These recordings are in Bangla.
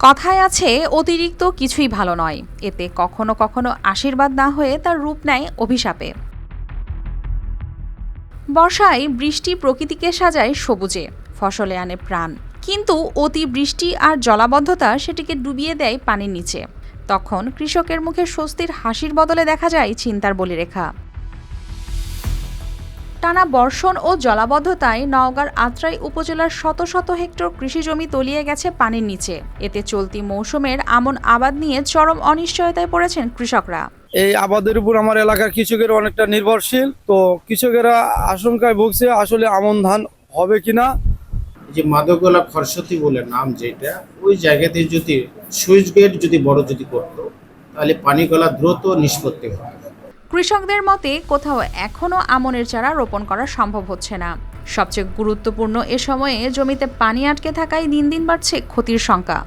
কথায় আছে অতিরিক্ত কিছুই ভালো নয়, এতে কখনো কখনো আশীর্বাদ না হয়ে তার রূপ নেয় অভিশাপে। বর্ষায় বৃষ্টি প্রকৃতিকে সাজায় সবুজে, ফসলে আনে প্রাণ, কিন্তু অতি বৃষ্টি আর জলাবদ্ধতা সেটিকে ডুবিয়ে দেয় পানির নিচে। তখন কৃষকের মুখে স্বস্তির হাসির বদলে দেখা যায় চিন্তার বলিরেখা। টানা বর্ষণ ও জলাবদ্ধতায় নওগাঁর আত্রাই উপজেলার শত শত হেক্টর কৃষিজমি তলিয়ে গেছে পানির নিচে। এতে চলতি মৌসুমের আমন আবাদ নিয়ে চরম অনিশ্চয়তায় পড়েছেন কৃষকরা। এই আবাদের উপর আমার এলাকার কৃষকের অনেকটা নির্ভরশীল, তো কৃষকেরা আশঙ্কায় ভুগছে আসলে আমন ধান হবে কিনা। যে মাদকগোলা খরস্বতী বলে নাম, যেটা ওই জায়গাতে যদি সুইচ গেট যদি বড় যদি করতো তাহলে পানিগলা দ্রুত নিষ্পত্তি হয়। কৃষকদের মতে কোথাও এখনও আমনের চারা রোপণ করা সম্ভব হচ্ছে না। সবচেয়ে গুরুত্বপূর্ণ এ সময়ে জমিতে পানি আটকে থাকায় দিন দিন বাড়ছে ক্ষতির শঙ্কা।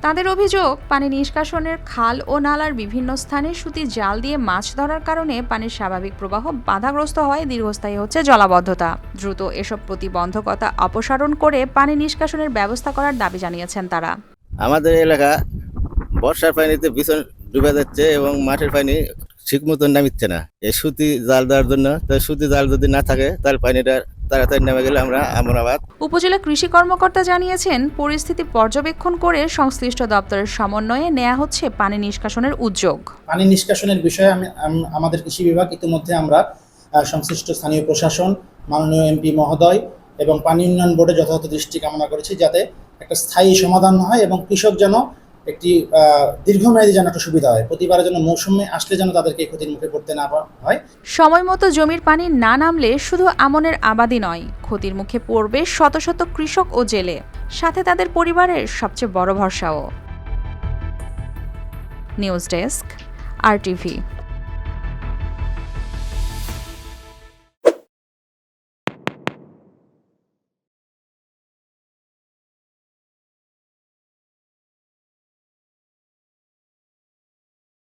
তাদের অভিযোগ, পানি নিষ্কাশনের খাল ও নালার বিভিন্ন স্থানে সুতি জাল দিয়ে মাছ ধরার কারণে পানির স্বাভাবিক প্রবাহ বাধাগ্রস্ত হয়, দীর্ঘস্থায়ী হচ্ছে জলাবদ্ধতা। দ্রুত এসব প্রতিবন্ধকতা অপসারণ করে পানি নিষ্কাশনের ব্যবস্থা করার দাবি জানিয়েছেন তারা। আমাদের এলাকা বর্ষার পানিতে ভীষণ ডুবে যাচ্ছে এবং মাঠের পানি ঠিক মতন নামিচ্ছে না। এই সুতি জাল দেওয়ার জন্য, তো সুতি জাল যদি না থাকে তাহলে পানিটা তাড়াতাড়ি নেমে গেলে আমরা আমন আবাদ। উপজেলা কৃষি কর্মকর্তা জানিয়েছেন, পরিস্থিতি পর্যবেক্ষণ করে সংশ্লিষ্ট দপ্তরের সমন্বয়ে নেওয়া হচ্ছে পানি নিষ্কাশনের উদ্যোগ। পানি নিষ্কাশনের বিষয়ে আমাদের কৃষি বিভাগ ইতিমধ্যে আমরা সংশ্লিষ্ট স্থানীয় প্রশাসন, মাননীয় এমপি মহোদয় এবং পানি উন্নয়ন বোর্ডে যথাযথ দৃষ্টি কামনা করেছি, যাতে একটা স্থায়ী সমাধান হয় এবং কৃষক যেন একটি দীর্ঘমেয়াদী যেন একটা সুবিধা হয়, প্রতিবারের জন্য মৌসুমে আসলে যেন তাদেরকে ক্ষতির মুখে পড়তে না হয়। সময় মতো জমির পানি না নামলে শুধু আমনের আবাদই নয়, ক্ষতির মুখে পড়বে শত শত কৃষক ও জেলে, সাথে তাদের পরিবারের সবচেয়ে বড় ভরসাও। News desk, RTV।